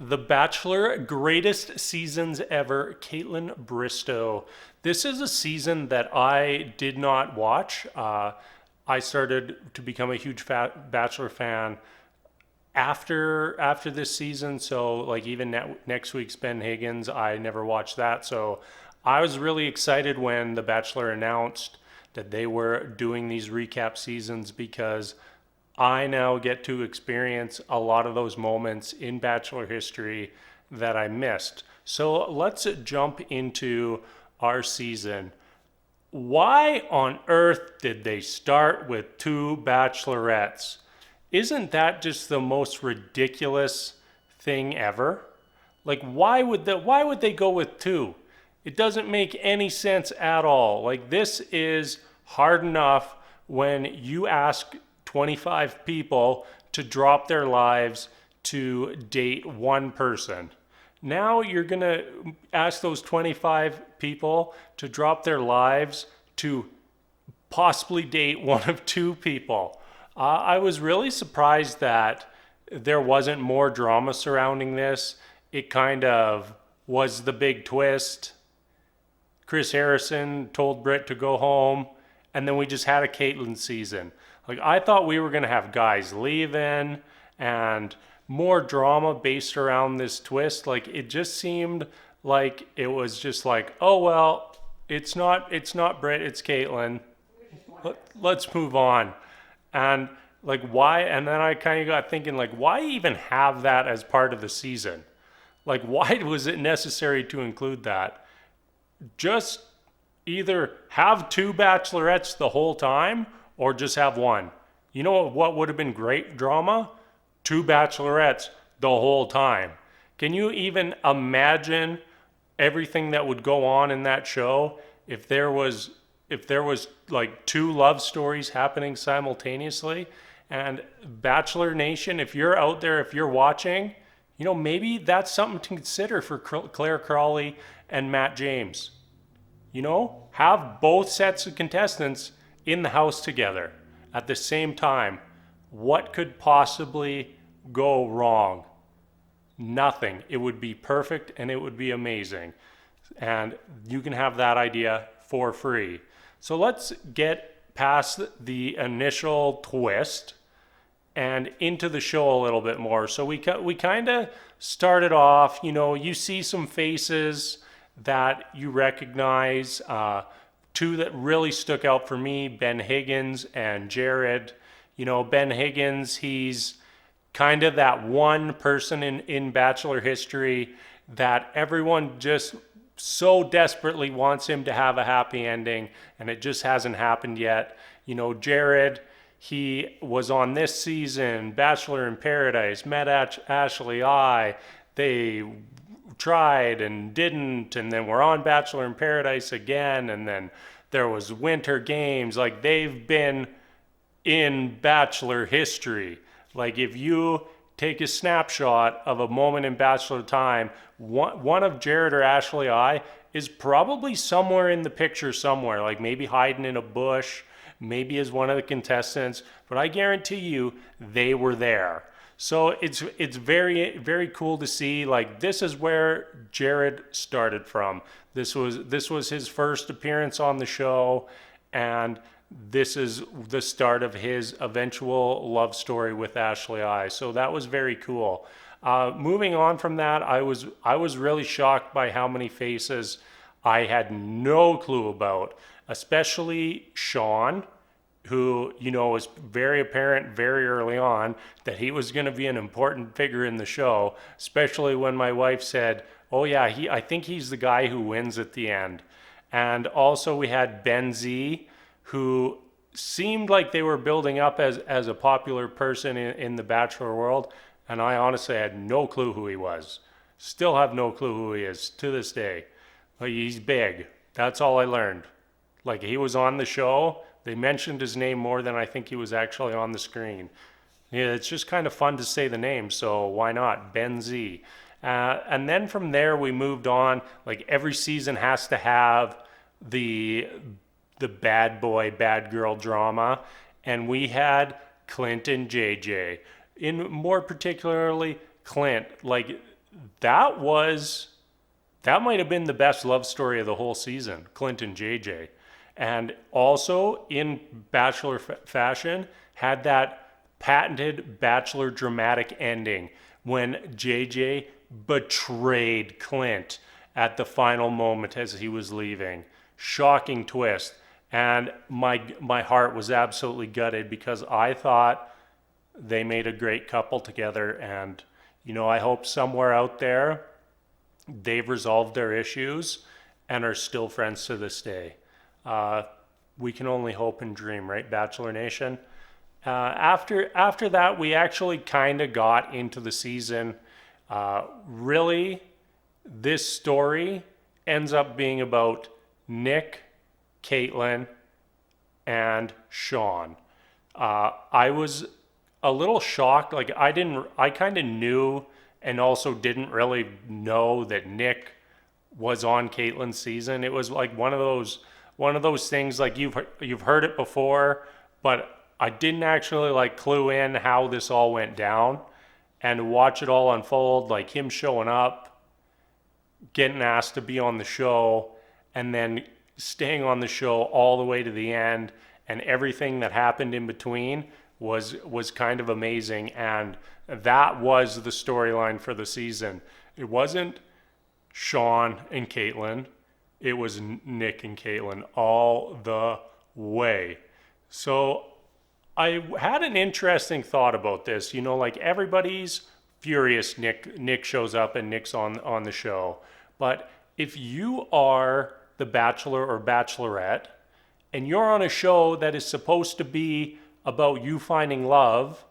The Bachelor, greatest seasons ever, Kaitlyn Bristowe. This is a season that I did not watch. I started to become a huge Bachelor fan after this season. So like even next week's Ben Higgins, I never watched that. So I was really excited when The Bachelor announced that they were doing these recap seasons because I now get to experience a lot of those moments in Bachelor history that I missed. So let's jump into our season. Why on earth did they start with two bachelorettes? Isn't that just the most ridiculous thing ever? Like why would they go with two? It doesn't make any sense at all. Like this is hard enough when you ask 25 people to drop their lives to date one person. Now you're going to ask those 25 people to drop their lives to possibly date one of two people. I was really surprised that there wasn't more drama surrounding this. It kind of was the big twist. Chris Harrison told Britt to go home, and then we just had a Kaitlyn season. Like I thought we were going to have guys leaving and more drama based around this twist. Like it just seemed like it was just like, oh well, it's not Britt, it's Kaitlyn. Let's move on. And like why? And then I kind of got thinking like, why even have that as part of the season? Like why was it necessary to include that? Just either have two bachelorettes the whole time or just have one. You know what would have been great drama? Two bachelorettes the whole time. Can you even imagine everything that would go on in that show if there was like two love stories happening simultaneously? And Bachelor Nation, if you're out there, if you're watching, you know, maybe that's something to consider for Claire Crawley and Matt James. You know, have both sets of contestants in the house together at the same time. What could possibly go wrong? Nothing. It would be perfect and it would be amazing. And you can have that idea for free. So let's get past the initial twist and into the show a little bit more. So we kind of started off, you know, you see some faces that you recognize. Two that really stuck out for me, Ben Higgins and Jared. You know, Ben Higgins, he's kind of that one person in Bachelor history that everyone just so desperately wants him to have a happy ending, and it just hasn't happened yet. You know, Jared, he was on this season, Bachelor in Paradise, met Ashley I. They tried and didn't, and then we're on Bachelor in Paradise again, and then there was Winter Games. Like they've been in Bachelor history. Like if you take a snapshot of a moment in Bachelor time, one of Jared or Ashley I is probably somewhere in the picture somewhere, like maybe hiding in a bush, maybe as one of the contestants, but I guarantee you they were there. So it's very, very cool to see. Like this is where Jared started from. This was his first appearance on the show, and this is the start of his eventual love story with Ashley I. So that was very cool. Moving on from that, I was really shocked by how many faces I had no clue about, especially Sean, who, you know, was very apparent very early on that he was going to be an important figure in the show, especially when my wife said, oh yeah, I think he's the guy who wins at the end. And also we had Ben Z, who seemed like they were building up as a popular person in the Bachelor world, and I honestly had no clue who he was. Still have no clue who he is to this day. Like, he's big. That's all I learned. Like he was on the show. They mentioned his name more than I think he was actually on the screen. Yeah, it's just kind of fun to say the name, so why not? Ben Z. And then from there we moved on. Like every season has to have the bad boy, bad girl drama. And we had Clint and JJ. In more particularly Clint. Like that might have been the best love story of the whole season, Clint and JJ. And also in Bachelor fashion, had that patented Bachelor dramatic ending when JJ betrayed Clint at the final moment as he was leaving. Shocking twist. And my heart was absolutely gutted because I thought they made a great couple together. And, I hope somewhere out there they've resolved their issues and are still friends to this day. We can only hope and dream, right, Bachelor Nation? After that, we actually kind of got into the season. Really, this story ends up being about Nick, Kaitlyn, and Sean. I was a little shocked. Like I kind of knew and also didn't really know that Nick was on Kaitlyn's season. It was like one of those things like you've heard it before, but I didn't actually like clue in how this all went down and watch it all unfold, like him showing up, getting asked to be on the show, and then staying on the show all the way to the end, and everything that happened in between was kind of amazing. And that was the storyline for the season. It wasn't Sean and Kaitlyn. It was Nick and Kaitlyn all the way. So I had an interesting thought about this. Like everybody's furious Nick shows up and Nick's on the show. But if you are the Bachelor or Bachelorette and you're on a show that is supposed to be about you finding love,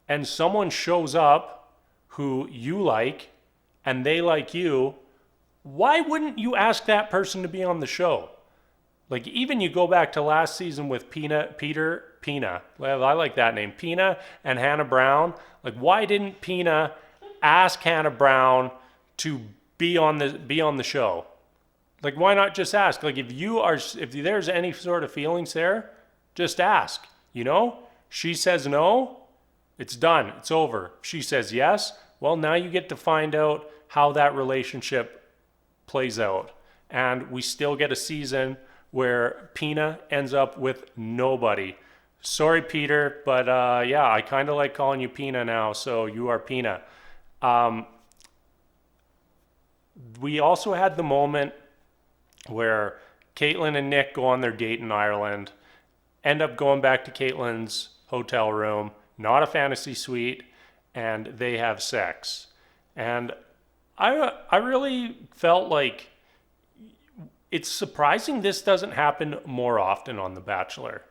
and someone shows up who you like and they like you, why wouldn't you ask that person to be on the show? Like even you go back to last season with Pina, well, I like that name, Pina and Hannah Brown. Like why didn't Pina ask Hannah Brown to be on the show? Like why not just ask? Like if there's any sort of feelings there, just ask. She says no, it's done, it's over. She says yes, well, now you get to find out how that relationship plays out. And we still get a season where Pina ends up with nobody. Sorry, Peter, but yeah, I kind of like calling you Pina now, so you are Pina. We also had the moment where Kaitlyn and Nick go on their date in Ireland, end up going back to Kaitlyn's hotel room, not a fantasy suite, and they have sex. And I really felt like it's surprising this doesn't happen more often on The Bachelor.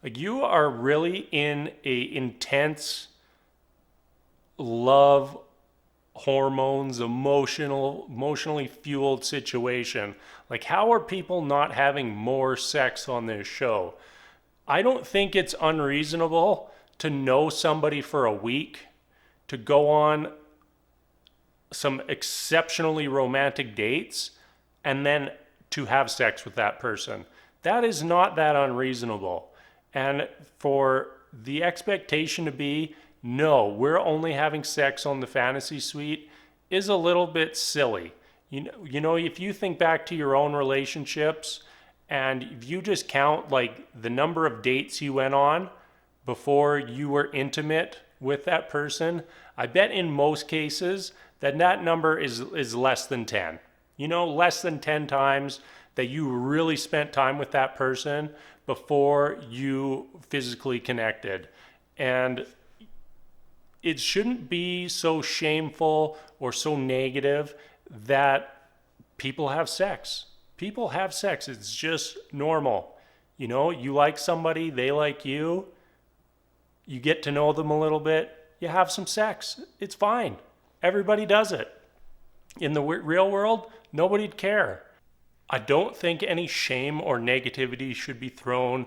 Like you are really in a intense love, hormones, emotionally fueled situation. Like how are people not having more sex on this show? I don't think it's unreasonable to know somebody for a week, to go on some exceptionally romantic dates, and then to have sex with that person. That is not that unreasonable. And for the expectation to be, no, we're only having sex on the fantasy suite is a little bit silly. If you think back to your own relationships, and if you just count like the number of dates you went on before you were intimate with that person, I bet in most cases that number is less than 10. Less than 10 times that you really spent time with that person before you physically connected. And it shouldn't be so shameful or so negative that people have sex. People have sex. It's just normal. You like somebody, they like you. You get to know them a little bit. You have some sex. It's fine. Everybody does it. In the real world, nobody'd care. I don't think any shame or negativity should be thrown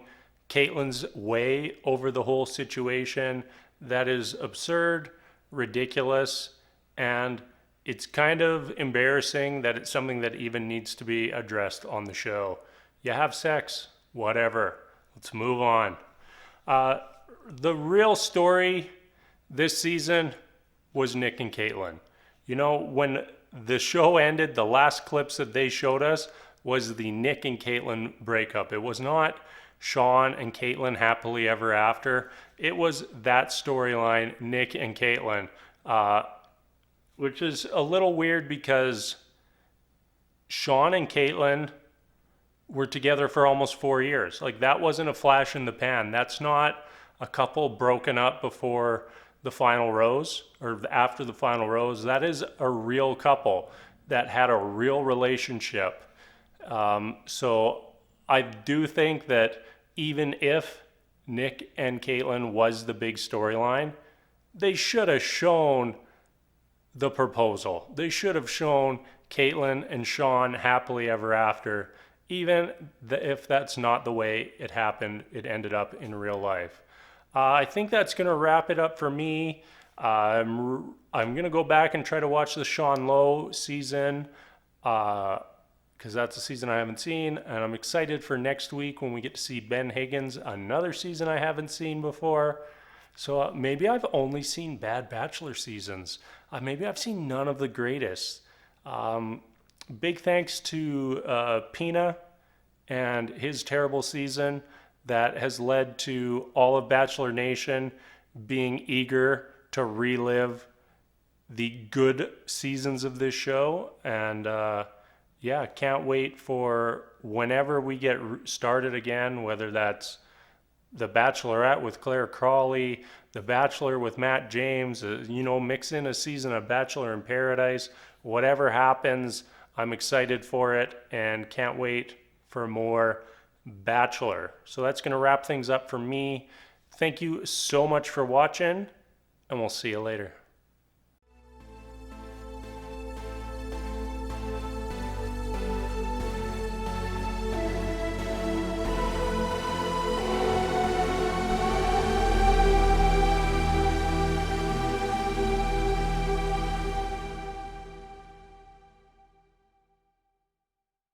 Kaitlyn's way over the whole situation. That is absurd, ridiculous, and it's kind of embarrassing that it's something that even needs to be addressed on the show. You have sex, whatever. Let's move on. The real story this season was Nick and Kaitlyn. You know, when the show ended, the last clips that they showed us was the Nick and Kaitlyn breakup. It was not Sean and Kaitlyn happily ever after. It was that storyline, Nick and Kaitlyn, which is a little weird because Sean and Kaitlyn were together for almost 4 years. Like, that wasn't a flash in the pan. That's not a couple broken up before the final rose or after the final rose. That is a real couple that had a real relationship. So I do think that even if Nick and Kaitlyn was the big storyline, they should have shown the proposal. They should have shown Kaitlyn and Sean happily ever after, even if that's not the way it happened, it ended up in real life. I think that's going to wrap it up for me. I'm going to go back and try to watch the Sean Lowe season because that's a season I haven't seen. And I'm excited for next week when we get to see Ben Higgins, another season I haven't seen before. So maybe I've only seen bad Bachelor seasons. Maybe I've seen none of the greatest. Big thanks to Pina and his terrible season that has led to all of Bachelor Nation being eager to relive the good seasons of this show. And yeah, can't wait for whenever we get started again, whether that's The Bachelorette with Claire Crawley, The Bachelor with Matt James, mix in a season of Bachelor in Paradise. Whatever happens, I'm excited for it and can't wait for more Bachelor. So that's going to wrap things up for me. Thank you so much for watching, and we'll see you later.